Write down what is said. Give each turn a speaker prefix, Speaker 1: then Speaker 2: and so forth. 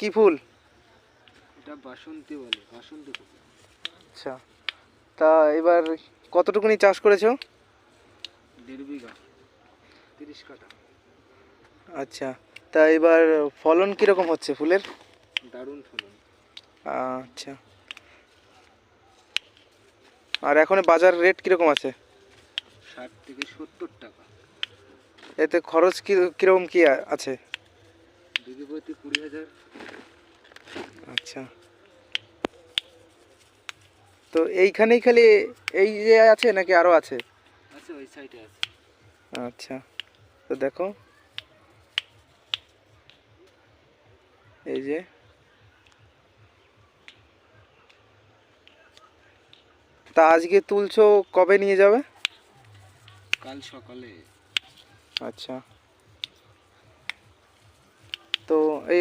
Speaker 1: কি ফুল?
Speaker 2: এটা বাসন্তী বলে, বাসন্তী ফুল।
Speaker 1: আচ্ছা, তা এবার কতটুকুনি চাষ করেছো?
Speaker 2: 1.5 বিঘা, 30 কাঠা।
Speaker 1: আচ্ছা, তা এবার ফলন কীরকম হচ্ছে ফুলের?
Speaker 2: দারুণ ফলন।
Speaker 1: আচ্ছা, আর এখন বাজার রেট কীরকম আছে?
Speaker 2: 60 থেকে 70 টাকা।
Speaker 1: এতে খরচ কীরকম কী আছে?
Speaker 2: বিঘে প্রতি 20,000।
Speaker 1: আচ্ছা, তো এইখানেই খালি এই যে আছে নাকি আরও আছে?
Speaker 2: আছে, ওই সাইডে আছে।
Speaker 1: আচ্ছা, তো দেখো এই যে, তা আজকে তুলছো, কবে নিয়ে যাবে?
Speaker 2: কাল সকালে।
Speaker 1: আচ্ছা, তো এই